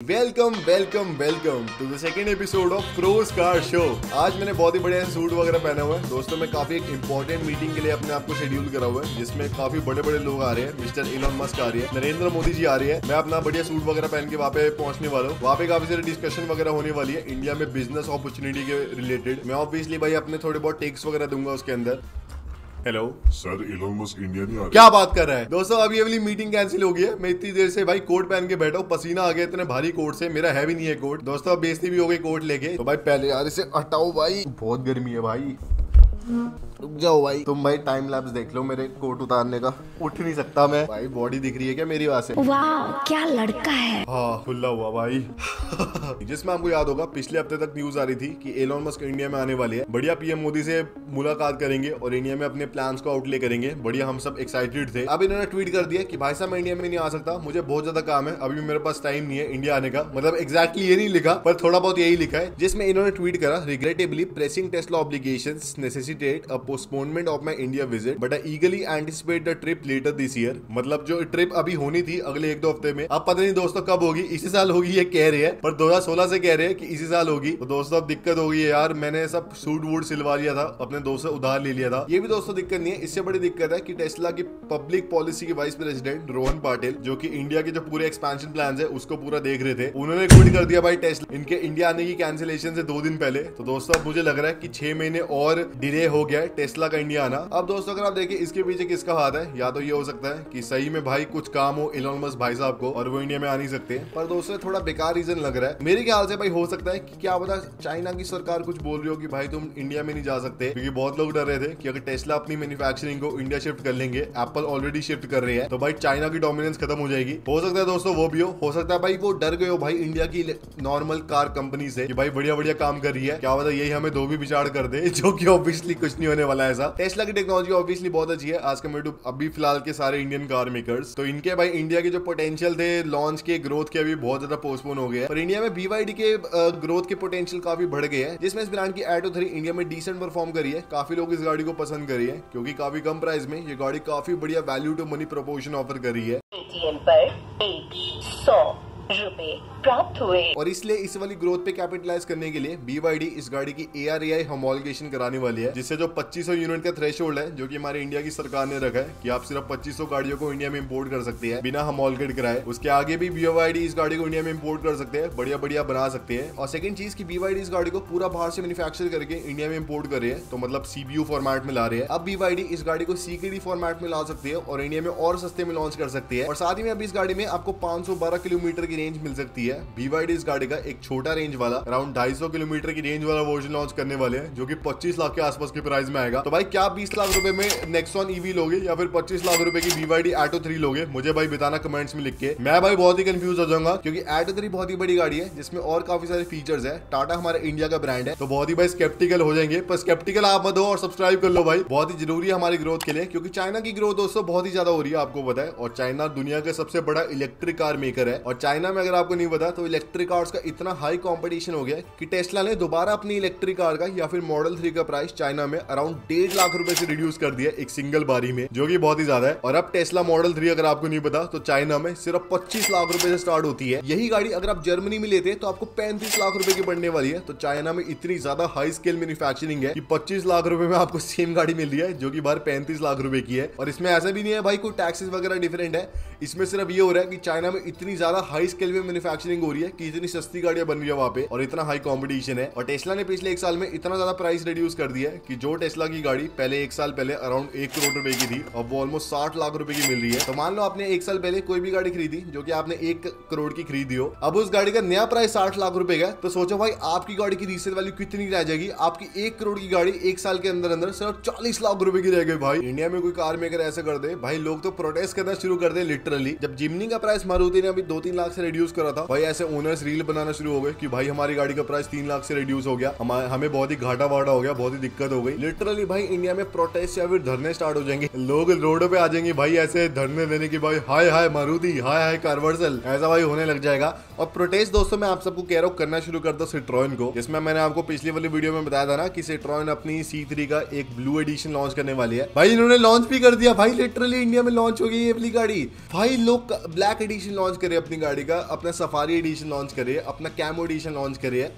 Welcome welcome welcome to the second episode of pros car show. आज मैंने बहुत ही बढ़िया सूट वगैरह पहना हुआ है दोस्तों। मैं काफी एक इंपॉर्टेंट मीटिंग के लिए अपने आप को शेड्यूल करा हुआ है, जिसमें काफी बड़े बड़े लोग आ रहे हैं। मिस्टर इलॉन मस्क आ रही है, नरेंद्र मोदी जी आ रही है। मैं अपना बढ़िया सूट वगैरह पहन के वहाँ पे पहुंचने वाला हूँ। वहाँ पे काफी सारी डिस्कशन वगैरह होने वाली है इंडिया में बिजनेस अपॉर्चुनिटी के रिलेटेड। मैं ऑब्वियसली भाई अपने थोड़े बहुत टेक्स वगैरह दूंगा उसके अंदर। Hello sir, Elon Musk India नहीं आ रहा। क्या बात कर रहा है दोस्तों? अभी अगली मीटिंग कैंसिल हो गई है। मैं इतनी देर से भाई कोट पहन के बैठा हूँ, पसीना आ गया इतने भारी कोट से। मेरा है भी नहीं है कोट दोस्तों, अब बेइज्जती भी हो गई कोट लेके। तो भाई पहले यार इसे हटाओ भाई, बहुत गर्मी है भाई। रुक जाओ भाई, तुम भाई टाइम लैप्स देख लो मेरे कोट उतारने का। उठ नहीं सकता मैं भाई, बॉडी दिख रही है क्या मेरी वहां से? वाह क्या लड़का है। हाँ खुला हुआ भाई। जिसमें आपको याद होगा पिछले हफ्ते तक न्यूज आ रही थी कि एलोन मस्क इंडिया में आने वाली है। बढ़िया पीएम मोदी से मुलाकात करेंगे और इंडिया में अपने प्लान्स को आउटले करेंगे। बढ़िया, हम सब एक्साइटेड थे। अब इन्होंने ट्वीट कर दिया कि भाई साहब मैं इंडिया में नहीं आ सकता, मुझे बहुत ज्यादा काम है, अभी मेरे पास टाइम नहीं है इंडिया आने का। मतलब एग्जैक्टली ये नहीं लिखा पर थोड़ा बहुत यही लिखा है, जिसमें इन्होंने ट्वीट करा regrettably pressing Tesla obligations necessitate a postponement of my India visit but I eagerly anticipate the trip later this year. मतलब जो ट्रिप अभी होनी थी अगले 1-2 हफ्ते में, अब पता नहीं दोस्तों कब होगी। इसी साल होगी ये कह रहे हैं, पर 2016 से कह रहे हैं कि इसी साल होगी। तो दोस्तों अब दिक्कत हो गई है यार। मैंने सब सूट वूट सिलवा लिया था, अपने दोस्त से उधार ले लिया था। ये भी दोस्तों दिक्कत नहीं है, इससे बड़ी दिक्कत है कि टेस्ला की पब्लिक पॉलिसी के वाइस प्रेसिडेंट रोहन पाटिल, जो कि इंडिया के जो पूरे एक्सपेंशन प्लान है उसको पूरा देख रहे थे, उन्होंने ट्वीट कर दिया भाई टेस्ला इनके इंडिया आने की कैंसिलेशन से 2 दिन पहले। तो दोस्तों अब मुझे लग रहा है कि 6 महीने और डिले हो गया है टेस्ला का इंडिया आना। अब दोस्तों अगर आप देखिए इसके पीछे किसका हाथ है, या तो ये हो सकता है कि सही में भाई कुछ काम हो इलॉन मस्क भाई साहब को और वो इंडिया में आ नहीं सकते, पर दोस्तों थोड़ा बेकार रीजन लग रहा है मेरे ख्याल से। भाई हो सकता है कि क्या पता चाइना की सरकार कुछ बोल रही हो कि भाई तुम इंडिया में नहीं जा सकते, क्योंकि बहुत लोग डर रहे थे कि अगर टेस्ला अपनी मैन्युफैक्चरिंग को इंडिया शिफ्ट कर लेंगे, एप्पल ऑलरेडी शिफ्ट कर रही है, तो भाई चाइना की डोमिनेंस खत्म हो जाएगी। हो सकता है दोस्तों वो भी हो सकता है भाई वो डर गए हो भाई इंडिया की नॉर्मल कार कंपनी से कि भाई बढ़िया बढ़िया काम कर रही है, क्या पता यही हमें धोबी बिचाड़ कर दे, जो कि ऑब्वियसली कुछ नहीं होने वाला है ऐसा। टेस्ला की टेक्नोलॉजी ऑब्वियसली बहुत अच्छी है आज कम्पेयर टू अभी फिलहाल के सारे इंडियन कार मेकर्स। तो इनके भाई इंडिया के जो पोटेंशियल थे लॉन्च के ग्रोथ के अभी बहुत ज्यादा पोस्टपोन हो गए हैं, पर इंडिया में BYD के ग्रोथ के पोटेंशियल काफी बढ़ गए हैं, जिसमें इस ब्रांड की Atto 3 इंडिया में डिसेंट परफॉर्म करी है। काफी लोग इस गाड़ी को पसंद करी है क्योंकि काफी कम प्राइस में ये गाड़ी काफी बढ़िया value to money proportion offer करी है। ATM पर 100 रुपए प्राप्त हुए और इसलिए इस वाली ग्रोथ पे कैपिटलाइज करने के लिए BYD इस गाड़ी की ARAI होमोलगेशन कराने वाली है, जिससे जो 2500 यूनिट का थ्रेशोल्ड है जो कि हमारे इंडिया की सरकार ने रखा है कि आप सिर्फ 2500 गाड़ियों को इंडिया में इंपोर्ट कर सकते हैं बिना होमोलगेट कराए, उसके आगे भी BYD इस गाड़ी को इंडिया में इंपोर्ट कर सकते हैं, बढ़िया बढ़िया बना सकते हैं। और सेकंड चीज की BYD इस गाड़ी को पूरा बाहर से मैन्युफैक्चर करके इंडिया में इंपोर्ट कर रहे हैं, तो मतलब CPU फॉर्मेट में ला रहे हैं। अब BYD इस गाड़ी को CKD फॉर्मेट में ला सकती है और इंडिया में और सस्ते में लॉन्च कर सकती है। और साथ ही में अब इस गाड़ी में आपको 512 किलोमीटर की रेंज मिल सकती है। BYD इस गाड़ी का एक छोटा रेंज वाला अराउंड 250 किलोमीटर की रेंज वाला वर्जन लॉन्च करने वाले हैं, जो कि 25 लाख के आसपास के प्राइस में आएगा। तो भाई क्या 20 लाख रुपए में नेक्सॉन EV लोगे या फिर 25 लाख रुपए की BYD Atto 3 लोगे? मुझे भाई बताना कमेंट्स में लिख के। मैं भाई बहुत ही कंफ्यूज हो जाऊंगा क्योंकि Atto 3 बहुत ही बड़ी गाड़ी है जिसमें और काफी सारे फीचर्स है। टाटा हमारे इंडिया का ब्रांड है, तो बहुत ही भाई स्केप्टिकल हो जाएंगे, पर स्केप्टिकल आप मत हो और सब्सक्राइब कर लो भाई, बहुत ही जरूरी है हमारी ग्रोथ के लिए, क्योंकि चाइना की ग्रोथ दोस्तों बहुत ही ज्यादा हो रही है आपको पता है। और चाइना दुनिया का सबसे बड़ा इलेक्ट्रिक कार मेकर है, और चाइना में अगर आपको नहीं पता तो इलेक्ट्रिक कार्स का इतना हाई कंपटीशन हो गया कि टेस्ला ने दोबारा अपनी इलेक्ट्रिक कार का या फिर मॉडल 3 का प्राइस चाइना में अराउंड 1.5 लाख रुपए से रिड्यूस कर दिया एक सिंगल बारी में, जो कि बहुत ही ज्यादा है। और अब टेस्ला मॉडल 3 अगर आपको नहीं पता तो चाइना में सिर्फ 25 लाख रुपए से स्टार्ट होती है। यही गाड़ी अगर आप जर्मनी में लेते हैं तो आपको 35 लाख रुपए की पड़ने वाली है। तो चाइना में इतनी ज्यादा हाई स्केल मैन्युफैक्चरिंग है कि 25 लाख रुपए में आपको सेम गाड़ी मिल रही है जो कि बाहर 35 लाख रुपए की है। और इसमें ऐसा भी नहीं है भाई कोई टैक्सेस वगैरह डिफरेंट है, इसमें सिर्फ ये हो रहा है कि चाइना में इतनी ज्यादा हाई स्केल में मैन्युफैक्चरिंग हो रही है कि इतनी सस्ती गाड़ियां बन रही है वहां पे और इतना हाई कंपटीशन है। और टेस्ला ने पिछले 1 साल में इतना ज्यादा प्राइस रिड्यूस कर दिया है कि जो टेस्ला की गाड़ी पहले 1 साल पहले अराउंड 1 करोड़ रुपए की थी, अब वो ऑलमोस्ट 60 लाख रुपए की मिल रही है। तो मान लो आपने 1 साल पहले कोई भी गाड़ी खरीदी जो कि आपने 1 करोड़ की खरीदी हो, अब उस गाड़ी का नया प्राइस 60 लाख रुपए का, तो सोचो भाई आपकी गाड़ी की रीसेल वैल्यू कितनी रह जाएगी। आपकी 1 करोड़ की गाड़ी 1 साल के अंदर अंदर सिर्फ 40 लाख रुपए की रह गई। भाई इंडिया में कोई कार मेकर ऐसे कर दे भाई लोग तो प्रोटेस्ट करना शुरू कर दे लिटरली। जब जिमनी का प्राइस मारुति ने अभी 2-3 लाख से रिड्यूस करा था, भाई ऐसे ओनर्स रील बनाना शुरू हो गए कि भाई हमारी गाड़ी का प्राइस 3 लाख से रिड्यूस हो गया, हमें बहुत ही घाटा वाटा हो गया, बहुत ही दिक्कत हो गई। लिटरली भाई इंडिया में प्रोटेस्ट या फिर धरने स्टार्ट हो जाएंगे, लोग रोडों पे आ जाएंगे भाई ऐसे धरने देने की, भाई हाय हाय मारुति, हाय हाय कार्वर्सल, ऐसा भाई होने लग जाएगा। और प्रोटेस्ट दोस्तों मैं आप सबको कह रहा हूँ करना शुरू कर दो सिट्रोन को, जिसमें मैंने आपको पिछली वाली वीडियो में बताया था ना कि सिट्रोन अपनी C3 का एक ब्लू एडिशन लॉन्च करने वाली है। भाई इन्होंने लॉन्च भी कर दिया, भाई लिटरली इंडिया में लॉन्च हो गई ये वाली गाड़ी। भाई लोग ब्लैक एडिशन लॉन्च करे अपनी गाड़ी का अपना सफारी एडिशन लॉन्च करे, अपना कैमो एडिशन लॉन्च करे।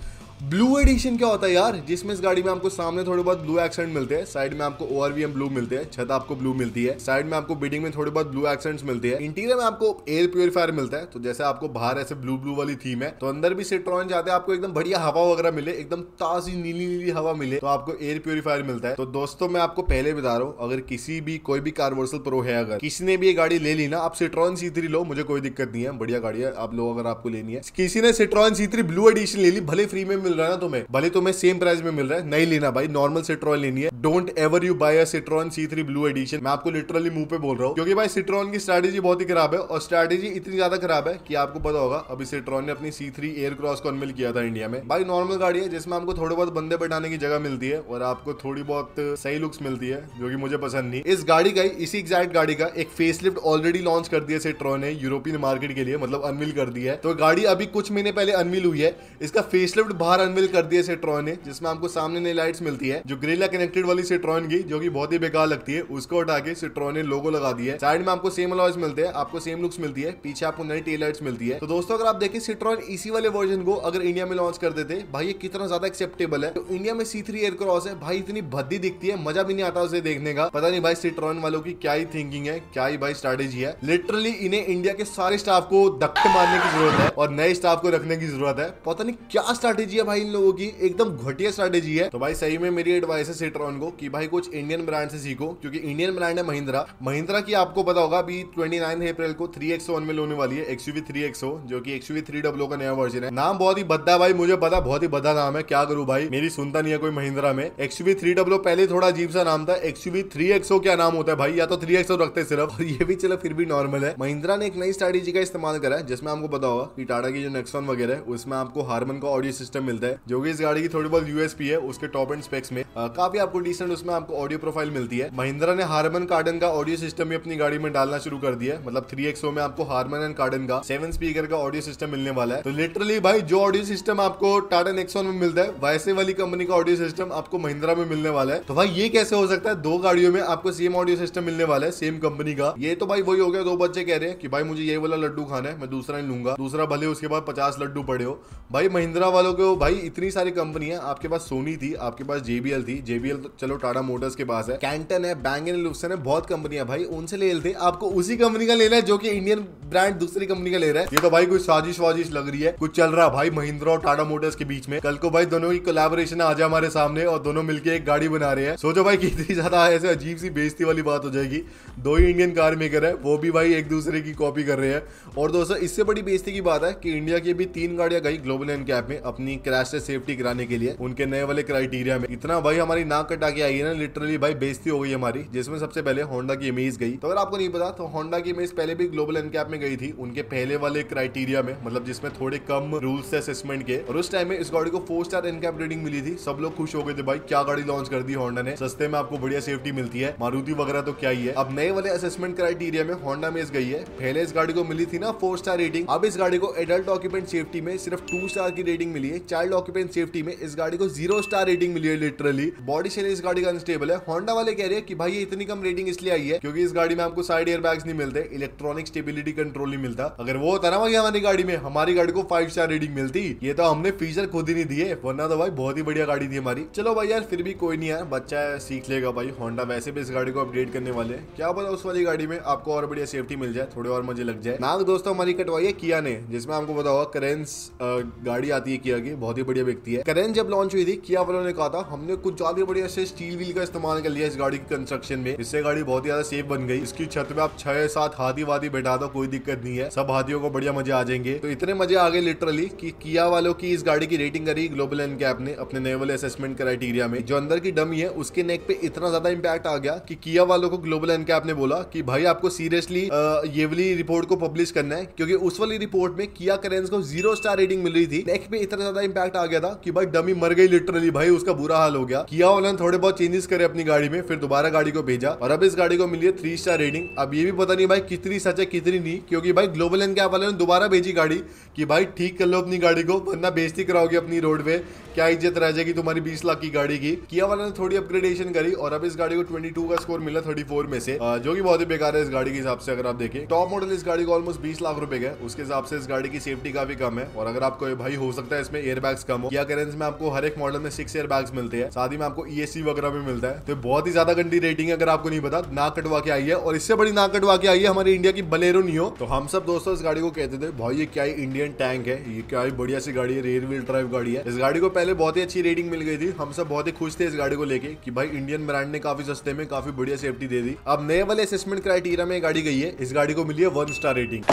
ब्लू एडिशन क्या होता है यार, जिसमें इस गाड़ी में आपको सामने थोड़े बहुत ब्लू एक्सेंट मिलते हैं, साइड में आपको ORVM ब्लू मिलते हैं, छत आपको ब्लू मिलती है, साइड में आपको बिडिंग में थोड़े बहुत ब्लू एक्सेंट्स मिलते हैं, इंटीरियर में आपको एयर प्योरीफायर मिलता है। तो जैसे आपको बाहर ऐसे ब्लू ब्लू वाली थीम है, तो अंदर भी सिट्रोन चाहते हैं आपको एकदम बढ़िया हवा वगैरह मिले, एकदम ताजी नीली नीली हवा मिले, तो आपको एयर प्योरीफायर मिलता है। तो दोस्तों मैं आपको पहले बता रहा हूँ, अगर किसी भी कोई भी कार्वर्सल प्रो है, अगर किसी ने भी ये गाड़ी ले ली ना, आप सिट्रोन C3 लो, मुझे कोई दिक्कत नहीं है, बढ़िया गाड़ी है, आप लो अगर आपको लेनी है। किसी ने सिट्रोन C3 ब्लू एडिशन ले ली, भले फ्री में मिल रहा है ना तुम्हें, भले तुम्हें सेम प्राइस में मिल रहा है, नहीं लेना भाई, नॉर्मल सिट्रोन लेनी है। Don't ever you buy a Citroen C3 blue edition, मैं आपको लिटरली मुंह पे बोल रहा हूँ, क्योंकि भाई सिट्रोन की स्ट्रैटेजी बहुत ही खराब है, और स्ट्रैटेजी इतनी ज्यादा खराब है कि आपको पता होगा अभी सिट्रोन ने अपनी C3 एयर क्रॉस को अनवील किया था इंडिया में। भाई नॉर्मल गाड़ी है जिसमें आपको थोड़े बहुत बंदे बैठाने की जगह मिलती है और आपको थोड़ी बहुत सही लुक्स मिलती है, जो कि मुझे पसंद नहीं। इस गाड़ी का, इसी एग्जैक्ट गाड़ी का एक फेसलिफ्ट ऑलरेडी लॉन्च कर दिया सिट्रोन ने यूरोपियन मार्केट के लिए, मतलब अनवील कर दिया है। तो गाड़ी अभी कुछ महीने पहले अनवील हुई है, इसका फेसलिफ्ट बाहर अनवील कर दिया सिट्रोन ने, जिसमें आपको सामने नई लाइट्स मिलती है, जो ग्रिल कनेक्टेड वाली सिट्रोन की, जो कि बहुत ही बेकार लगती है, उसको हटा के सिट्रोन ने लोगो लगा दिया है। साइड में आपको सेम अलॉयज मिलते हैं, आपको सेम लुक्स मिलती है, पीछे आपको नई टेल लाइट्स मिलती है। तो दोस्तों अगर आप देखें सिट्रोन इसी वाले वर्जन को अगर इंडिया में लॉन्च कर देते, भाई ये कितना ज्यादा एक्सेप्टेबल है। तो इंडिया में C3 एयर क्रॉस है भाई, इतनी भद्दी दिखती है, मजा भी नहीं आता उसे देखने का। पता नहीं भाई सिट्रोन वालों की क्या ही थिंकिंग है, क्या ही भाई स्ट्रैटेजी है। लिटरली इन्हें इंडिया के सारे स्टाफ को धक्के मारने की जरूरत है और नए स्टाफ को रखने की जरूरत है। पता नहीं क्या स्ट्रैटेजी है भाई इन लोगों की, एकदम घटिया स्ट्रैटेजी है। तो भाई सही में मेरी एडवाइस है सिट्रोन को कि भाई कुछ इंडियन ब्रांड से सीखो, क्योंकि इंडियन ब्रांड है महिंद्रा की, आपको पता होगा अभी 29 अप्रैल को 3XO अनवील होने वाली है, XUV 3XO, जो कि XUV 300 का नया वर्जन है। नाम बहुत ही भद्दा भाई, मुझे पता बहुत ही भद्दा नाम है, क्या करूं भाई, मेरी सुनता नहीं है कोई महिंद्रा में। XUV 300 पहले थोड़ा अजीब सा नाम था, XUV 3XO क्या नाम होता है भाई, या तो 3XO रखते सिर्फ, और ये भी चलो फिर भी नॉर्मल है। महिंद्रा ने एक नई स्ट्रैटेजी का इस्तेमाल करा है, जिसमें आपको पता होगा कि टाटा की जो नेक्सॉन वगैरह है उसमें आपको हारमन का ऑडियो सिस्टम मिलता है, जो कि इस गाड़ी की थोड़ी बहुत USP है, उसके टॉप एंड स्पेक्स में काफी आपको डिसेंट उसमें आपको ऑडियो प्रोफाइल मिलती है। महिंद्रा ने हारमन कार्डन का ऑडियो सिस्टम भी अपनी गाड़ी में डालना शुरू कर दिया है, मतलब 3XO में आपको हारमन एंड कार्डन का 7 स्पीकर का ऑडियो सिस्टम मिलने वाला है। तो लिटरली भाई जो ऑडियो सिस्टम आपको टाटा नेक्सॉन में मिलता है, वैसे वाली कंपनी का ऑडियो सिस्टम आपको महिंद्रा में मिलने वाला है। तो भाई ये कैसे हो सकता है, दो गाड़ियों में आपको सेम ऑडियो सिस्टम मिलने वाला है, सेम कंपनी का। ये तो भाई वही हो गया, दो बच्चे कह रहे हैं कि भाई मुझे ये वाला लड्डू खाना है, मैं दूसरा नहीं लूंगा, दूसरा भले उसके बाद 50 लड्डू पड़े हो। भाई महिंद्रा वालों को भाई इतनी सारी कंपनी है, आपके पास सोनी थी, आपके पास JBL थी, JBL तो चलो टाटा मोटर्स के पास है, कैंटन है, Bang & Olufsen है, बहुत कंपनियां भाई, उनसे ले लेते। आपको उसी कंपनी का लेना है जो कि इंडियन ब्रांड दूसरी कंपनी का ले रहा है। ये तो भाई कोई साजिश वाजिश लग रही है, कुछ चल रहा है भाई महिंद्रा और टाटा मोटर्स के बीच में। कल को भाई दोनों की कोलैबोरेशन आ जाए हमारे सामने और दोनों मिलके एक गाड़ी बना रहे हैं, सोचो भाई कितनी ज्यादा ऐसे अजीब सी बेइज्जती वाली बात हो जाएगी। दो ही इंडियन कार मेकर है, वो भी भाई एक दूसरे की कॉपी कर रहे हैं। और दोस्तों इससे बड़ी बेइज्जती की बात है कि इंडिया की भी 3 गाड़ियां गई ग्लोबल एनकैप में अपनी क्रैश टेस्ट सेफ्टी कराने के लिए, उनके नए वाले क्राइटेरिया में। इतना भाई हमारी नाक कटा के आई है ना, लिटरली भाई बेइज्जती हो गई हमारी, जिसमें सबसे पहले होंडा की इमेज गई। तो अगर आपको नहीं पता तो होंडा की इमेज पहले भी ग्लोबल एनकैप में गई थी, उनके पहले वाले क्राइटेरिया में, मतलब जिसमें थोड़े कम रूल्स थे असेसमेंट के, और उस टाइम में इस गाड़ी को 4 स्टार एनकैप रेटिंग मिली थी। सब लोग खुश हो गए थे भाई, क्या गाड़ी लॉन्च कर दी होंडा ने, सस्ते में आपको बढ़िया सेफ्टी मिलती है, मारुति वगैरह तो क्या ही है। अब नए वाले असेसमेंट क्राइटेरिया में होंडा इमेज गई है। पहले इस गाड़ी को मिली थी ना 4 स्टार रेटिंग, अब इस गाड़ी को एडल्ट ऑक्यूपेंट सेफ्टी में सिर्फ 2 स्टार की रेटिंग मिली है। चाइल्ड ऑक्यूपेंट सेफ्टी में इस गाड़ी को 0 स्टार रेटिंग मिली है। लिटरली बॉडी शेल इस गाड़ी का अनस्टेबल है। होंडा वाले कह रहे हैं कि भाई ये इतनी कम रेटिंग इसलिए आई है क्योंकि इस गाड़ी में आपको साइड एयर बैग्स नहीं मिलते, इलेक्ट्रॉनिक स्टेबिलिटी कंट्रोल नहीं मिलता। अगर वो होता ना भाई हमारी गाड़ी में, हमारी गाड़ी को 5 स्टार रेटिंग मिलती। ये तो हमने फीचर खुद ही नहीं दिए, वरना तो भाई बहुत ही बढ़िया गाड़ी थी हमारी। चलो भाई यार फिर भी कोई नहीं है, बच्चा है सीख लेगा भाई। होंडा वैसे भी इस गाड़ी को अपडेट करने वाले हैं, क्या पता उस वाली गाड़ी में आपको और बढ़िया सेफ्टी मिल जाए, थोड़े और मजे लग जाए। नाक दोस्तों हमारी कटवाई है किया ने, जिसमें आपको पता होगा करेंस गाड़ी आती है किया की, बहुत ही बढ़िया व्यक्ति है। करेंस जब लॉन्च हुई थी किया वालों ने कहा था हमने कुछ ज्यादा बढ़िया से स्टील व्हील का इस्तेमाल कर लिया इस गाड़ी की कंस्ट्रक्शन में, इससे गाड़ी बहुत ही ज्यादा सेफ बन गई। इसकी छत पे आप 6-7 हाथी वादी बैठा दो, कोई दिक्कत नहीं है, सब हाथियों को बढ़िया मजे आ जाएंगे। तो इतने मजे आ गए लिटरली कि किया वालों की इस गाड़ी की रेटिंग करी ग्लोबल एनकैप ने अपने नए वाले असेसमेंट क्राइटेरिया में। जो अंदर की डमी है उसके नेक पे इतना ज्यादा इंपैक्ट आ गया कि किया वालों को ग्लोबल एनकैप ने बोला कि भाई आपको सीरियसली ये वाली रिपोर्ट को पब्लिश करना है, क्योंकि उस वाली रिपोर्ट में किया करेंस को 0 स्टार रेटिंग मिल रही थी। नेक पे इतना ज्यादा इंपैक्ट आ गया था कि भाई डमी मर गई लिटरली, भाई उसका बुरा हाल हो गया। किया वालों ने थोड़े बहुत चेंजेस करे अपनी गाड़ी में, फिर दोबारा गाड़ी को भेजा और अब इस गाड़ी को मिली है 3 स्टार रेटिंग। अब ये भी पता नहीं भाई कितनी सच है कितनी नहीं, क्योंकि भाई ग्लोबल एनकैप वालों ने दोबारा भेजी गाड़ी कि भाई ठीक कर लो अपनी गाड़ी को, वरना बेइज्जती कराओगे अपनी रोड पे। क्या इज्जत रह जाएगी तुम्हारी 20 लाख की गाड़ी की। किया वाला ने थोड़ी अपग्रेडेशन करी और अब इस गाड़ी को 22 का स्कोर मिला 34 में से, जो कि बहुत ही बेकार है इस गाड़ी के हिसाब से। अगर आप देखें टॉप मॉडल इस गाड़ी को ऑलमोस्ट 20 लाख रुपए का, उसके हिसाब से इस गाड़ी की सेफ्टी काफी कम है। और अगर आपको भाई हो सकता है इसमें एयर बैग्स कम हो, किया करेंस में आपको हर एक मॉडल में 6 एयर बैग्स मिलते हैं, साथ ही में आपको ESC वगैरह भी मिलता है। तो बहुत ही ज्यादा गंदी रेटिंग है, अगर आपको नहीं पता। नाक कटवा के आई है और इससे बड़ी नाक कटवा के आई है हमारी इंडिया की बलेरो नियो। तो हम सब दोस्तों इस गाड़ी को कहते थे भाई ये क्या इंडियन टैंक है, ये क्या बढ़िया सी गाड़ी है, रेयर व्हील ड्राइव गाड़ी है। इस गाड़ी को पहले बहुत ही अच्छी रेटिंग मिल गई थी, हम सब बहुत ही खुश थे इस गाड़ी को लेके कि भाई इंडियन ब्रांड ने काफी सस्ते में काफी बढ़िया सेफ्टी दे दी। अब नए वाले असेसमेंट क्राइटेरिया में गाड़ी गई है, इस गाड़ी को मिली है 1 स्टार रेटिंग।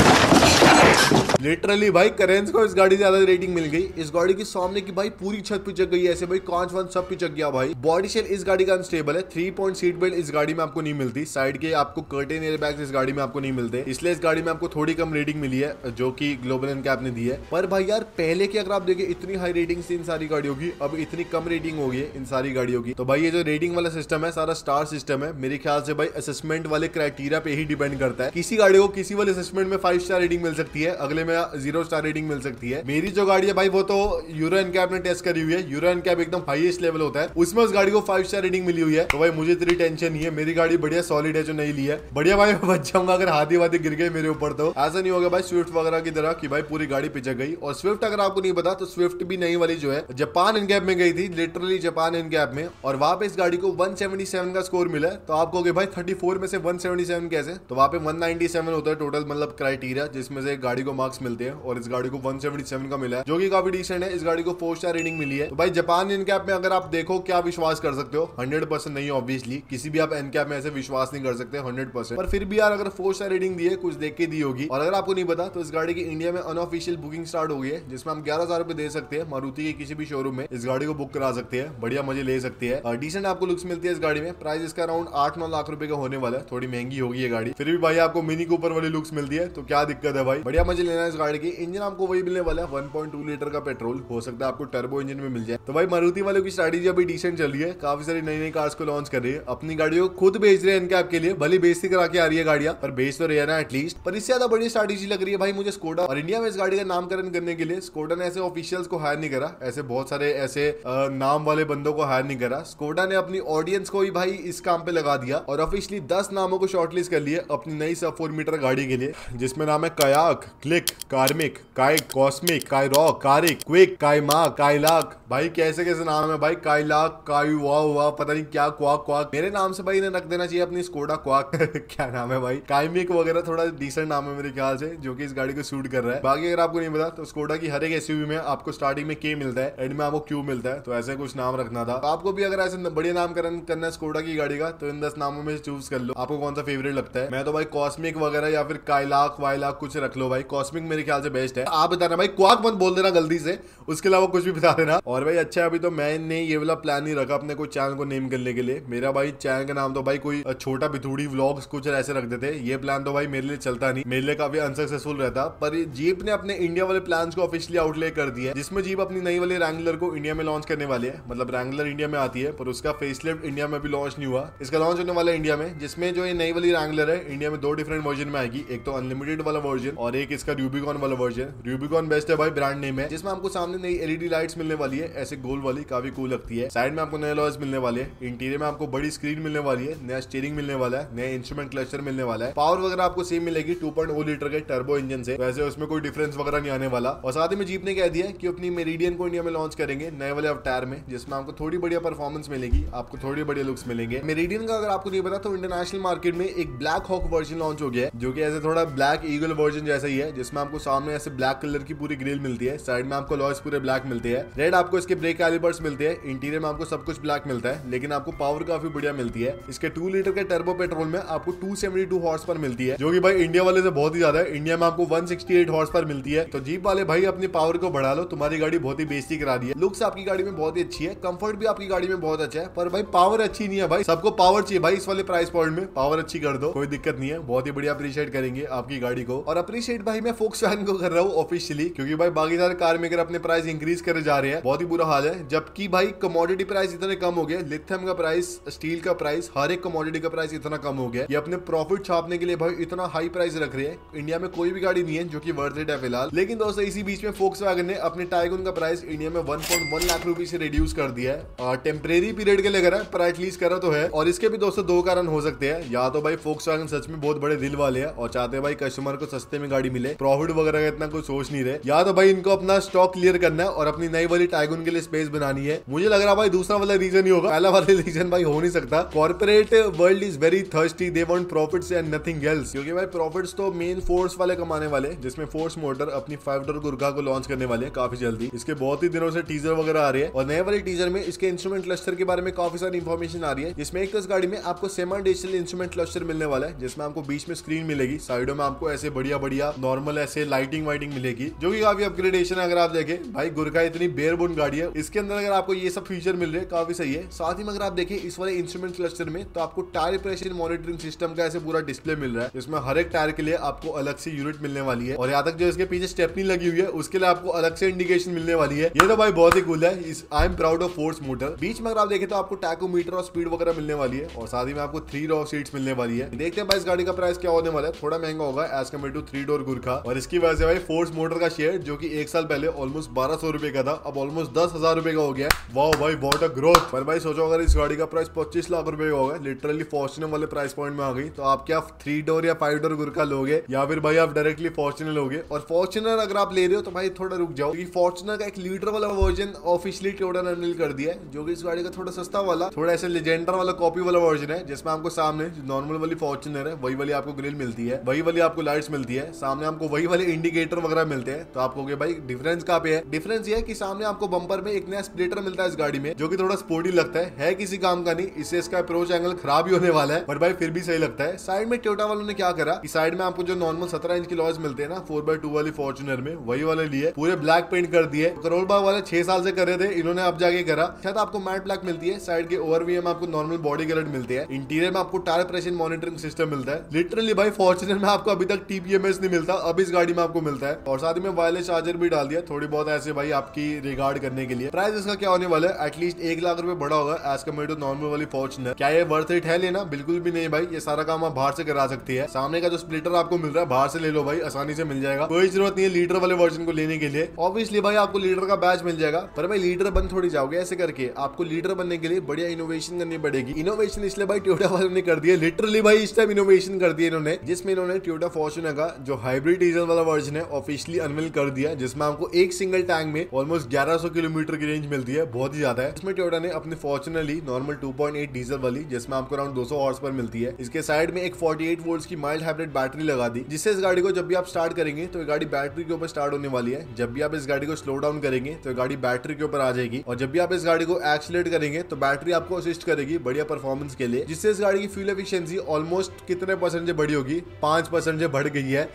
लिटरली भाई करेंस को इस गाड़ी से ज्यादा रेटिंग मिल गई। इस गाड़ी की सामने की भाई पूरी छत पिचक गई है, ऐसे भाई कांच वांच सब पिचक गया भाई। बॉडी शेल इस गाड़ी का अनस्टेबल है, 3 पॉइंट सीट बेल्ट इस गाड़ी में आपको नहीं मिलती, साइड के आपको कर्टेन एयर बैग्स इस गाड़ी में आपको नहीं मिलते, इसलिए इस गाड़ी में आपको थोड़ी कम रेटिंग मिली है जो कि ग्लोबल एनकैप ने दी है। पर भाई यार पहले की अगर आप देखें इतनी हाई रेटिंग थी इन सारी गाड़ियों की, अब इतनी कम रेटिंग हो गई है इन सारी गाड़ियों की। तो भाई ये जो रेटिंग वाला सिस्टम है सारा स्टार सिस्टम है, मेरे ख्याल से भाई असेसमेंट वाले क्राइटेरिया पे ही डिपेंड करता है। किसी गाड़ी को किसी वाले असेसमेंट में 5 स्टार रेटिंग मिल सकती है, अगले में 0 स्टार रेटिंग मिल सकती है। मेरी जो गाड़ी है भाई वो तो यूरो एनकैप ने टेस्ट करी हुई है, यूरो एनकैप एकदम हाईएस्ट लेवल होता है, उसमें उस गाड़ी को 5 स्टार रेटिंग मिली हुई है। तो भाई मुझे इतनी टेंशन नहीं है, मेरी गाड़ी बढ़िया सॉलिड है जो नहीं ली है। बढ़िया भाई बच जाऊंगा अगर हाथी वाथी गिर गए मेरे ऊपर, तो ऐसा नहीं होगा भाई स्विफ्ट वगैरह की तरह कि भाई पूरी गाड़ी पिचक गई। और स्विफ्ट अगर आपको नहीं पता तो स्विफ्ट भी नई वाली जो है जापान एनकैप में गई थी, लिटरली जापान एनकैप में, और वहां पे इस गाड़ी को 177 का स्कोर मिला है। तो आप कहोगे भाई 34 में से 177 कैसे, तो वहां पे 197 होता है टोटल मतलब क्राइटेरिया, जिसमें से गाड़ी को मार्क्स मिलते हैं और इस गाड़ी को 177 का मिला है जो कि काफी डिसेंट है। इस गाड़ी को 4 स्टार रेटिंग मिली है। तो भाई जापान एनकैप में अगर आप देखो क्या विश्वास कर सकते हो, 100% नहीं ऑब्वियसली, किसी भी आप एनकैप में ऐसे विश्वास नहीं कर सकते 100%, पर फिर भी यार अगर 4 स्टार रेटिंग दी है कुछ देख के दी होगी। और अगर आपको नहीं पता तो इस गाड़ी की इंडिया में अनऑफिशियल बुकिंग स्टार्ट हो गई है, जिसमें हम 11,000 रुपए दे सकते हैं, मारुति के किसी भी शोरूम में इस गाड़ी को बुक करा सकते हैं, बढ़िया मजे ले सकते हैं। डिसेंट आपको लुक्स मिलती है इस गाड़ी में। प्राइस इसका अराउंड 8-9 लाख रुपए का होने वाला है, थोड़ी महंगी होगी ये गाड़ी, फिर भी भाई आपको मिनी कूपर वाली लुक्स मिलती है, तो क्या दिक्कत है भाई, बढ़िया मजे लेना है इस गाड़ी की। इंजन आपको वही मिलने वाला है 1.2 लीटर का पेट्रोल, हो सकता है आपको टर्बो इंजन में मिल जाए। तो भाई मारुति वालों की स्ट्रैटेजी अभी डिसेंट चल रही है, काफी सारी नई नई कार्स को लॉन्च कर रही है, अपनी गाड़ियों को खुद बेच रहे हैं एनकैप के लिए, भले बेइज्जती करा के आ रही है गाड़ियां, पर बेच तो रहे हैं ना एटलीस्ट। पर इससे ज्यादा बड़ी स्ट्रैटेजी लग रही है भाई मुझे स्कोडा, और इंडिया में इस गाड़ी का नामकरण करने के लिए स्कोडा ने ऐसे ऑफिशियल्स को हायर नहीं करा, ऐसे बहुत सारे ऐसे नाम वाले बंदों को हायर नहीं करा। स्कोडा ने अपनी ऑडियंस को ही भाई इस काम पे लगा दिया और ऑफिशियली 10 नामों को शॉर्टलिस्ट कर लिए अपनी नई सब 4 मीटर गाड़ी के लिए, जिसमें नाम है कायाक, क्लिक, कार्मिक, काइक, कॉस्मिक, काइरॉक, कारिक, क्विक, काइमा, काइलाक। भाई कैसे कैसे नाम है भाई, काइलाक, काइवा, पता नहीं क्या, क्वाक क्वाक। मेरे नाम से भाई इन्हें रख देना चाहिए अपनी स्कोडा क्वाक क्या नाम है भाई, काइमिक वगैरह थोड़ा डिसेंट नाम है मेरे ख्याल से, जो कि इस गाड़ी को सूट कर रहा है। बाकी अगर आपको नहीं पता तो स्कोडा की हर एक एसयूवी में आपको स्टार्टिंग में के मिलता है, एंड में आपको क्यू मिलता है, तो ऐसे कुछ नाम रखना था। तो आपको भी अगर ऐसे बढ़िया नामकरण करना है स्कोडा की गाड़ी का तो इन 10 नामों में चूज कर लो, आपको कौन सा फेवरेट लगता है। मैं तो भाई कॉस्मिक वगैरह या फिर काइलाक वाइलाक कुछ रख लो भाई, कॉस्मिक मेरे ख्याल से बेस्ट है। आप बताना भाई, क्वाक मत बोल देना गलती से, उसके अलावा कुछ भी बता देना। और भाई अच्छा अभी तो मैंने ये वाला प्लान नहीं रखा अपने कोई चैनल को नेम करने के लिए, मेरा भाई चैनल का नाम तो भाई कोई छोटा बिथूड़ी व्लॉग्स कुछ ऐसे रख देते, ये प्लान तो भाई मेरे लिए चलता नहीं, मेरे लिए काफी अनसक्सेसफुल रहता। पर जीप ने अपने इंडिया वाले प्लान्स को ऑफिशियली आउटले कर दिया है, जिसमें जीप अपनी नई वाली रैंगलर को इंडिया में लॉन्च करने वाली है। मतलब रैंगलर इंडिया में आती है पर उसका फेसलिफ्ट इंडिया में भी लॉन्च नहीं हुआ, इसका लॉन्च होने वाला है इंडिया में, जिसमें जो ये नई वाली रैंगलर है इंडिया में 2 डिफरेंट वर्जन में आएगी, एक तो अनलिमिटेड वाला वर्जन और एक इसका रूबिकॉन वाला वर्जन। रूबिकॉन बेस्ट है भाई, ब्रांड नेम है, जिसमें आपको सामने नई एलईडी लाइट्स मिलने वाली है, ऐसे गोल वाली, काफी कूल लगती है। साइड में आपको नए लॉयर्स मिलने वाले हैं, इंटीरियर में आपको बड़ी स्क्रीन मिलने वाली है, नया स्टीयरिंग मिलने वाला है, नया इंस्ट्रूमेंट क्लस्टर मिलने वाला है। पावर वगैरह आपको सेम मिलेगी 2.0 लीटर के टर्बो इंजन से, वैसे उसमें कोई डिफरेंस वगैरह नहीं आने वाला। और साथ ही में जीप ने कह दिया कि अपनी मेरिडियन को इंडिया में लॉन्च करेंगे नए वाले अवतार में, जिसमें आपको थोड़ी बढ़िया परफॉर्मेंस मिलेगी, आपको थोड़ी बढ़िया लुक्स मिलेंगे। मेरिडियन का अगर आपको नहीं पता तो इंटरनेशनल मार्केट में एक ब्लैक हॉक वर्जन लॉन्च हो गया है, जो कि ऐसे थोड़ा ब्लैक ईगल वर्जन जैसा ही है, जिसमें आपको सामने ऐसे ब्लैक कलर की पूरी ग्रिल मिलती है, साइड में आपको लॉयर्स पूरे ब्लैक मिलते हैं, रेड आपको इसके ब्रेक कैलिपर्स मिलते हैं, इंटीरियर में आपको सब कुछ ब्लैक मिलता है, लेकिन आपको पावर काफी बढ़िया मिलती है। इसके 2 लीटर के टर्बो पेट्रोल में आपको 272 हॉर्स पर मिलती है, जो कि भाई इंडिया वाले से बहुत ही ज्यादा है। इंडिया में आपको 168 हॉर्स पर मिलती है। तो जीप वाले भाई अपनी पावर को बढ़ा लो, तुम्हारी गाड़ी बहुत ही बेइज्जती करा दी है। लुक्स आपकी गाड़ी में बहुत ही अच्छी है, कंफर्ट भी आपकी गाड़ी में बहुत अच्छा है, पर भाई पावर अच्छी नहीं है भाई। सबको पावर चाहिए भाई, इस वाले प्राइस पॉइंट में पावर अच्छी कर दो, कोई दिक्कत नहीं है, बहुत ही बढ़िया अप्रिशिएट करेंगे आपकी गाड़ी को। और अप्रिशिएट भाई मैं फोक्सवैगन को कर रहा हूँ ऑफिशियली, क्योंकि भाई बाकी सारे कार मेकर अपने प्राइस इंक्रीज करे जा रहे हैं, बहुत ही बुरा हाल है। जबकि भाई कमोडिटी प्राइस इतने कम हो गए, लिथियम का प्राइस, स्टील का प्राइस, हर एक कमोडिटी का प्राइस इतना कम हो गया, ये अपने प्रॉफिट छापने के लिए भाई इतना हाई प्राइस रख रहे हैं। इंडिया में कोई भी गाड़ी नहीं है जो कि वर्थ इट है फिलहाल। लेकिन दोस्तों इसी बीच में फोक्सवैगन ने अपने टाइगन का प्राइस इंडिया में 1.1 लाख रुपए से रिड्यूस कर दिया है। टेम्परेरी पीरियड के लिए करा है, पर एटलीस्ट करा तो है। और इसके भी दोस्तों दो कारण हो सकते हैं, या तो भाई फोक्सवैगन सच में बहुत बड़े दिल वाले हैं और चाहते हैं भाई कस्टमर को सस्ते में गाड़ी मिले, प्रॉफिट वगैरह का इतना कुछ सोच नहीं रहे, या तो भाई इनको अपना स्टॉक क्लियर करना है और अपनी नई वाली टाइगून के लिए स्पेस बनानी है। मुझे लग रहा भाई दूसरा वाला रीजन ही होगा, पहला वाला रीजन भाई हो नहीं सकता। Corporate world is very thirsty, they want profits and nothing else, क्योंकि भाई प्रॉफिट्स तो मेन फोर्स वाले कमाने वाले, जिसमें फोर्स मोटर अपनी 5 डोर गुरखा को लॉन्च करने वाले हैं काफी जल्दी। इसके बहुत ही दिनों से टीजर वगैरह आ रही है और नए वाले टीजर में इसके इंस्ट्रूमेंट क्लस्टर के बारे में काफी सारी इंफॉर्मेशन आ रही है, जिसमें एक तो इस गाड़ी में आपको सेमी डिजिटल इंस्ट्रूमेंट क्लस्टर मिलने वाला है, जिसमें आपको बीच में स्क्रीन मिलेगी, साइडों में आपको ऐसे बढ़िया बढ़िया नॉर्मल ऐसे लाइटिंग वाइटिंग मिलेगी, जो कि काफी अपग्रेडेशन है। अगर आप देखें भाई गुरखा इतनी बेयरबोन गाड़ी है, इसके अंदर अगर आपको ये सब फीचर मिल रहे हैं काफी सही है। साथ ही में अगर आप देखें इस वाले इंस्ट्रूमेंट क्लस्टर में तो आपको टायर प्रेशर मॉनिटरिंग सिस्टम का ऐसे पूरा डिस्प्ले मिल रहा है, जिसमें हर एक टायर के लिए आपको अलग से यूनिट मिलने वाली है और यहाँ तक जो इसके पीछे स्टेपनी लगी हुई है उसके लिए आपको अलग से इंडिकेशन मिलने वाली है। ये तो भाई बहुत ही कूल है। I am proud of Force Motor. बीच में अगर आप देखें तो आपको टैकोमीटर और स्पीड वगैरह मिलने वाली है और साथ ही में आपको 3 रॉ सीट्स मिलने वाली है। देखते हैं भाई इस गाड़ी का प्राइस क्या होने वाला है, थोड़ा महंगा होगा as compared to 3 door Gurkha, और इसकी वजह से भाई फोर्स मोटर का शेयर जो कि 1 साल पहले ऑलमोस्ट 1200 रुपए का था, अब ऑलमोस्ट 10,000 रुपए का हो गया। वाह भाई व्हाट अ ग्रोथ। पर भाई सोचो अगर इस गाड़ी का प्राइस 25 लाख रुपए का होगा, लिटरली फॉर्च्यूनर वाले प्राइस पॉइंट में आ गई, तो आप क्या 3 डोर या 5 डोर गुरखा लोगे या फिर भाई आप डायरेक्टली फॉर्च्यूनर लोगे। और फॉर्च्यूनर अगर आप ले रहे हो तो भाई थोड़ा रुक जाओ, क्योंकि फॉर्च्यूनर का एक लीटर वाला वर्जन ऑफिशियली टोयोटा ने अनवील कर दिया है, जो कि इस गाड़ी का थोड़ा सस्ता वाला, थोड़ा ऐसे लेजेंडर वाला कॉपी वाला वर्जन है, जिसमें आपको सामने नॉर्मल वाली फॉर्च्यूनर है वही वाली आपको ग्रिल मिलती है, वही वाली आपको लाइट्स मिलती है, सामने आपको वही वाले इंडिकेटर वगैरह मिलते हैं। तो आपको भाई डिफरेंस कहाँ पे है? डिफरेंस ये है कि सामने आपको बम्पर में एक नया स्प्लिटर मिलता है इस गाड़ी में, जो कि थोड़ा स्पोर्टी लगता है किसी काम का नहीं, इससे इसका अप्रोच एंगल खराब ही होने वाला है, पर भाई फिर भी सही लगता है। साइड में टोयोटा वालों ने क्या करा कि साइड में आपको जो नॉर्मल 17 इंच की लॉयज मिलते हैं ना 4x2 वाली फॉर्च्यूनर में, वही वाले लिए पूरे ब्लैक पेंट कर दिए। करोल बाग वाले 6 साल से कर रहे थे, इन्होंने अब जाके करा। शायद आपको मैट ब्लैक मिलती है, साइड के ओवरव्यू में आपको नॉर्मल बॉडी कलर मिलते हैं, इंटीरियर में आपको टायर प्रेशर मॉनिटरिंग सिस्टम मिलता है। लिटरली भाई फॉर्च्यूनर में आपको अभी तक TPMS नहीं मिलता, अब इस गाड़ी में आपको मिलता है। और साथ ही में वायरलेस चार्जर भी डाल दिया थोड़ी बहुत ऐसे भाई आपकी रिगार्ड करने के लिए। प्राइस इसका क्या होने वाला है? एटलीस्ट 1 लाख रुपए बड़ा होगा एज कम्पेयर टू नॉर्मल वाली फॉर्च्यूनर। क्या ये वर्थ इट है लेना? बिल्कुल भी नहीं भाई, ये सारा काम आप बाहर से करा सकती है। सामने का जो स्प्लिटर आपको मिल रहा है बाहर से ले लो भाई, आसानी से मिल जाएगा, कोई जरूरत नहीं है लीटर वाले वर्जन को लेने के लिए। ऑब्वियसली भाई आपको लीटर का बैच मिल जाएगा, पर भाई लीटर बन थोड़ी जाओगे ऐसे करके, आपको लीटर बनने के लिए बढ़िया इनोवेशन करनी पड़ेगी। इनोवेशन इसलिए भाई टोयोटा वालों ने कर दिया, लिटरली भाई इस टाइम इनोवेशन कर दिया इन्होंने, जिसमें इन्होंने टोयोटा फॉर्च्यूनर का जो हाइब्रिड डीजल वाला वर्जन है ऑफिशियली अनवील कर दिया, जिसमें आपको एक सिंगल टैंक में ऑलमोस्ट 1100 किलोमीटर की रेंज मिलती है, बहुत ही ज्यादा है। इसमें टोयोटा ने अपनी फॉर्च्यूनर ली नॉर्मल 2.8 डीजल वाली, जिसमें आपको अराउंड 200 हॉर्स पर मिलती है। इसके साइड में एक 48 वोल्ट्स की माइल्ड हाइब्रिड बैटरी लगा दी, जिससे इस गाड़ी को जब भी आप स्टार्ट करेंगे तो ये गाड़ी बैटरी के ऊपर स्टार्ट होने वाली है। जब भी आप इस गाड़ी को स्लो डाउन करेंगे तो ये गाड़ी बैटरी के ऊपर आ जाएगी, और जब भी आप इस गाड़ी को एक्सीलरेट करेंगे तो बैटरी आपको असिस्ट करेगी बढ़िया परफॉर्मेंस के लिए, जिससे इस गाड़ी की फ्यूल एफिशिएंसी ऑलमोस्ट कितने परसेंट बढ़ी होगी? 5% बढ़ गई है।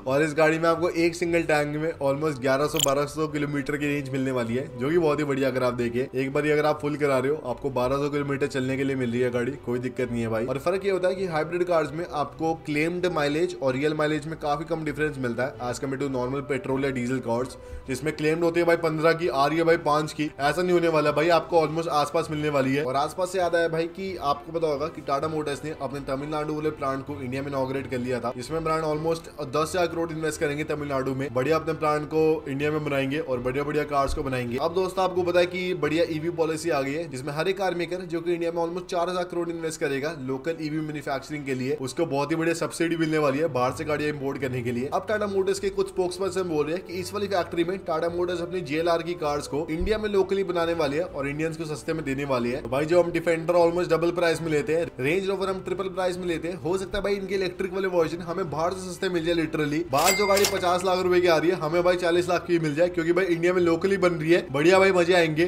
और इस गाड़ी में आपको एक सिंगल टैंक में ऑलमोस्ट 1100-1200 किलोमीटर की रेंज मिलने वाली है, जो कि बहुत ही बढ़िया। अगर आप देखें एक बार अगर आप फुल करा रहे हो आपको 1200 किलोमीटर चलने के लिए मिल रही है गाड़ी, कोई दिक्कत नहीं है भाई। और फर्क ये होता है कि हाइब्रिड कार्स में आपको क्लेम्ड माइलेज और रियल माइलेज में काफी कम डिफरेंस मिलता है as compared to normal petrol या डीजल कार्स, जिसमें क्लेम्ड होती है भाई 15 की, आ रही है भाई 5 की। ऐसा नहीं होने वाला भाई, आपको ऑलमोस्ट आसपास मिलने वाली है। और आसपास से याद आया भाई कि आपको पता होगा कि टाटा मोटर्स ने अपने तमिलनाडु वाले प्लांट को इंडिया में इनॉग्रेट कर लिया था, जिसमें ब्रांड ऑलमोस्ट 10,000 करोड़ इन्वेस्ट करेंगे तमिलनाडु में, बढ़िया अपने प्लांट को इंडिया में बनाएंगे और बढ़िया बढ़िया कार्स को बनाएंगे। अब दोस्तों आपको पता है कि बढ़िया ईवी पॉलिसी आ गई है, जिसमें हर एक कार मेकर जो कि इंडिया में ऑलमोस्ट 4,000 करोड़ इन्वेस्ट करेगा लोकल ईवी मैन्युफैक्चरिंग के लिए, उसको बहुत ही बढ़िया सब्सिडी मिलने वाली है बाहर से गाड़ियां इंपोर्ट करने के लिए। अब टाटा मोटर्स के कुछ स्पोक्सपर्सन बोल रहे हैं कि इस वाली फैक्ट्री में टाटा मोटर्स अपनी JLR की कार्स को इंडिया में लोकली बनाने वाली है और इंडियंस को सस्ते में देने वाली है। तो भाई जो हम डिफेंडर ऑलमोस्ट डबल प्राइस में लेते हैं, रेंज रोवर हम ट्रिपल प्राइस में लेते हैं, हो सकता है भाई इनके इलेक्ट्रिक वाले वर्जन हमें बाहर से सस्ते मिल जाए। लिटरली बाहर जो गाड़ी 50 लाख रुपए की आ रही है हमें भाई 40 लाख की मिल जाए, क्योंकि भाई इंडिया में लोकली बन रही है, बढ़िया भाई मजे आएंगे।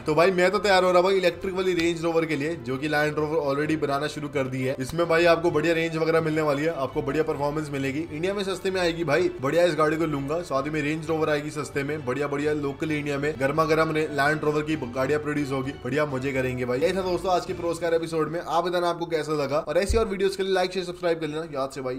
तो भाई मैं तो तैयार हो रहा भाई इलेक्ट्रिक वाली रेंज रोवर के लिए, जो कि लैंड रोवर ऑलरेडी बनाना शुरू कर दी है। इसमें भाई आपको बढ़िया रेंज वगैरह मिलने वाली है, आपको बढ़िया परफॉर्मेंस मिलेगी, इंडिया में सस्ते में आएगी भाई, बढ़िया इस गाड़ी को लूंगा। साथ ही में रेंज रोवर आएगी सस्ते में, बढ़िया बढ़िया लोकल इंडिया में गर्मा गर्म लैंड रोवर की गाड़ियां प्रोड्यूस होगी, बढ़िया मजे करेंगे भाई। ये था दोस्तों आज की प्रोस्कार एपिसोड में, आप बताना आपको कैसा लगा, और ऐसी और वीडियोस के लिए लाइक शेयर सब्सक्राइब कर लेना याद से भाई।